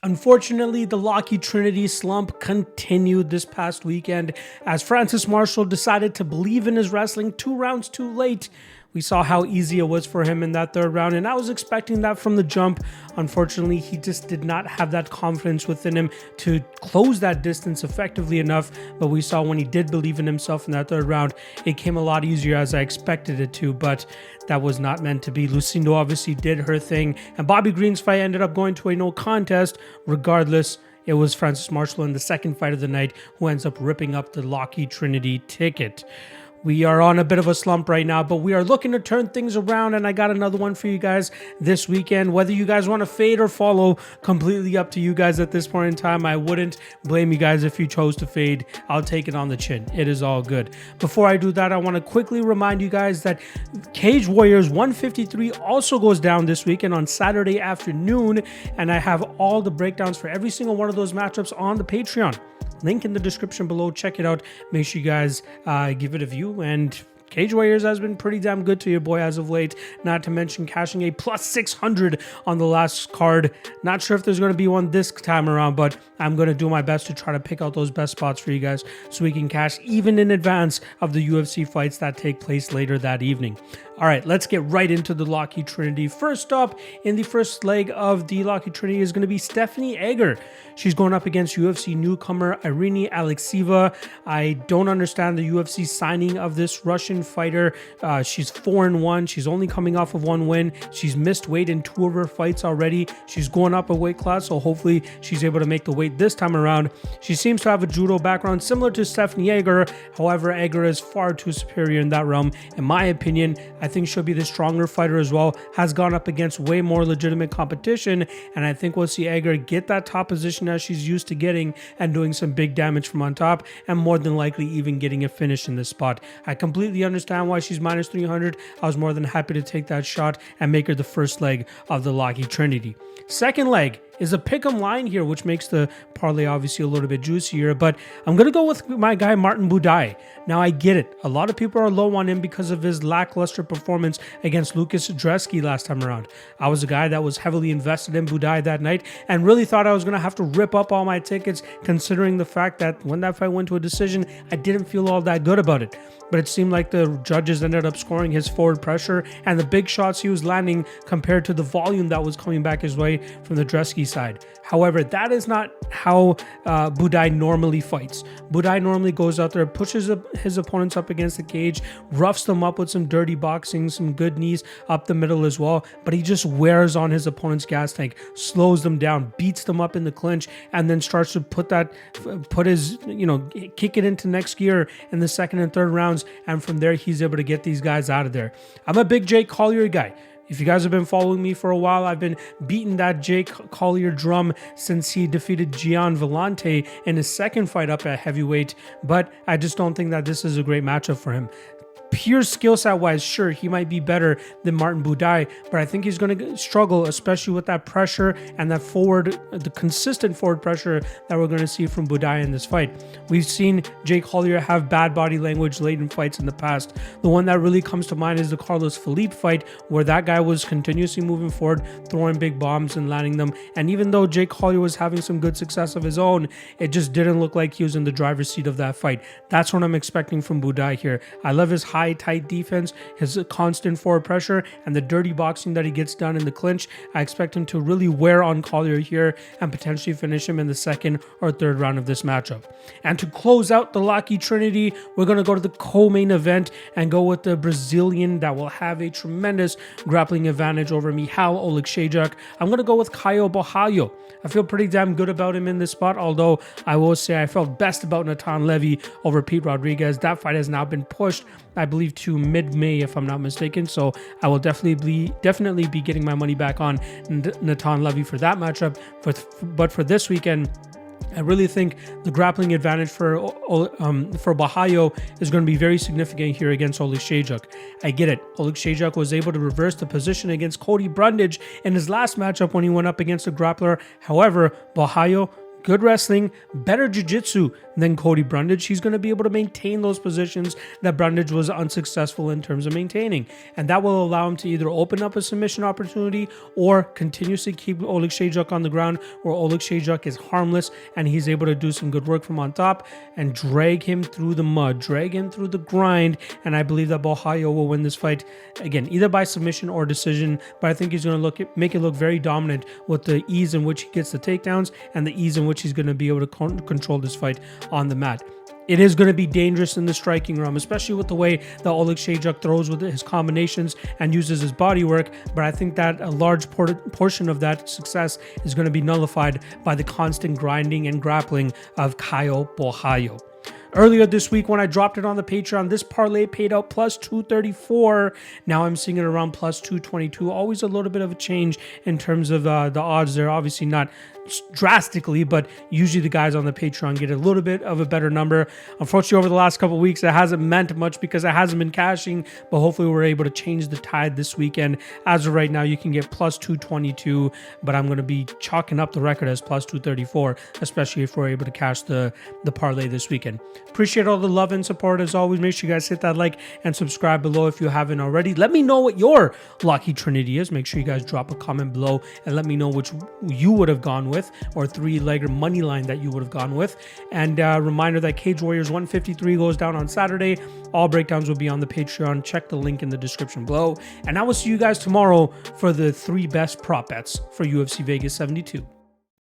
Unfortunately, the Locky Trinity slump continued this past weekend as Francis Marshall decided to believe in his wrestling 2 rounds too late. We saw how easy it was for him in that third round, and I was expecting that from the jump. Unfortunately, he just did not have that confidence within him to close that distance effectively enough, but we saw when he did believe in himself in that third round, it came a lot easier as I expected it to, but that was not meant to be. Lucindo obviously did her thing, and Bobby Green's fight ended up going to a no contest. Regardless, it was Francis Marshall in the second fight of the night who ends up ripping up the Locky Trinity ticket. We are on a bit of a slump right now, but we are looking to turn things around, and I got another one for you guys this weekend. Whether you guys want to fade or follow, completely up to you guys at this point in time. I wouldn't blame you guys if you chose to fade. I'll take it on the chin. It is all good. Before I do that, I want to quickly remind you guys that Cage Warriors 153 also goes down this weekend on Saturday afternoon, and I have all the breakdowns for every single one of those matchups on the Patreon. Link in the description below. Check it out. Make sure you guys give it a view. And Cage Warriors has been pretty damn good to your boy as of late. Not to mention cashing a plus 600 on the last card. Not sure if there's going to be one this time around, but I'm going to do my best to try to pick out those best spots for you guys so we can cash even in advance of the UFC fights that take place later that evening. All right, let's get right into the Locky Trinity. First up, in the first leg of the Locky Trinity is going to be Stephanie Egger. She's going up against UFC newcomer Irina Alekseeva. I don't understand the UFC signing of this Russian fighter. She's 4-1. She's only coming off of one win. She's missed weight in 2 of her fights already. She's going up a weight class, so hopefully she's able to make the weight this time around. She seems to have a judo background similar to Stephanie Egger. However, Egger is far too superior in that realm. In my opinion, I think she'll be the stronger fighter as well. Has gone up against way more legitimate competition, and I think we'll see Egger get that top position as she's used to getting and doing some big damage from on top, and more than likely even getting a finish in this spot. I completely understand why she's minus 300. I was more than happy to take that shot and make her the first leg of the Locky Trinity. Second leg is a pick'em line here, which makes the parlay obviously a little bit juicier, but I'm going to go with my guy Martin Buday. Now, I get it. A lot of people are low on him because of his lackluster performance against Lucas Dresky last time around. I was a guy that was heavily invested in Buday that night and really thought I was going to have to rip up all my tickets, considering the fact that when that fight went to a decision, I didn't feel all that good about it. But it seemed like the judges ended up scoring his forward pressure and the big shots he was landing compared to the volume that was coming back his way from the Dresky side. However, that is not how Buday normally fights. Buday normally goes out there, pushes his opponents up against the cage, roughs them up with some dirty boxing, some good knees up the middle as well, but he just wears on his opponent's gas tank, slows them down, beats them up in the clinch, and then starts to kick it into next gear in the second and third rounds, and from there he's able to get these guys out of there. I'm a big Jake Collier guy. If you guys have been following me for a while, I've been beating that Jake Collier drum since he defeated Gian Vellante in his second fight up at heavyweight, but I just don't think that this is a great matchup for him. Pure skill set wise, sure, he might be better than Martin Buday, but I think he's going to struggle, especially with that pressure and that the consistent forward pressure that we're going to see from Buday in this fight. We've seen Jake Collier have bad body language late in fights in the past. The one that really comes to mind is the Carlos Felipe fight, where that guy was continuously moving forward, throwing big bombs and landing them. And even though Jake Collier was having some good success of his own, it just didn't look like he was in the driver's seat of that fight. That's what I'm expecting from Buday here. I love his high, tight defense, his constant forward pressure, and the dirty boxing that he gets done in the clinch. I expect him to really wear on Collier here and potentially finish him in the second or third round of this matchup. And to close out the Locky Trinity, we're going to go to the co-main event and go with the Brazilian that will have a tremendous grappling advantage over Michal Oleksiejczuk. I'm going to go with Caio Borralho. I feel pretty damn good about him in this spot, although I will say I felt best about Natan Levy over Pete Rodriguez. That fight has now been pushed, I believe, to mid-May if I'm not mistaken, so I will definitely be getting my money back on Natan Levy for that matchup. But for this weekend, I really think the grappling advantage for Borralho is going to be very significant here against Oleksiejczuk. I get it. Oleksiejczuk was able to reverse the position against Cody Brundage in his last matchup when he went up against a grappler. However, Borralho good wrestling, better jiu-jitsu than Cody Brundage, he's going to be able to maintain those positions that Brundage was unsuccessful in terms of maintaining. And that will allow him to either open up a submission opportunity or continuously keep Oleg Shayjuk on the ground, where Oleg Shayjuk is harmless and he's able to do some good work from on top and drag him through the mud, drag him through the grind. And I believe that Borralho will win this fight, again, either by submission or decision, but I think he's going to make it look very dominant with the ease in which he gets the takedowns and the ease in which he's going to be able to control this fight on the mat. It is going to be dangerous in the striking realm, especially with the way that Oleg Shayjuk throws with his combinations and uses his body work, but I think that a large portion of that success is going to be nullified by the constant grinding and grappling of Caio Borralho. Earlier this week when I dropped it on the Patreon, this parlay paid out plus 234. Now I'm seeing it around plus 222. Always a little bit of a change in terms of the odds. They're obviously not drastically, but usually the guys on the Patreon get a little bit of a better number. Unfortunately, over the last couple of weeks, it hasn't meant much because it hasn't been cashing, but hopefully we're able to change the tide this weekend. As of right now, you can get plus 222, but I'm going to be chalking up the record as plus 234, especially if we're able to cash the parlay this weekend. Appreciate all the love and support as always. Make sure you guys hit that like and subscribe below if you haven't already. Let me know what your Locky Trinity is. Make sure you guys drop a comment below and let me know which you would have gone with, or three-legger money line that you would have gone with. And reminder that Cage Warriors 153 goes down on Saturday. All breakdowns will be on the Patreon. Check the link in the description below. And I will see you guys tomorrow for the 3 best prop bets for UFC Vegas 72.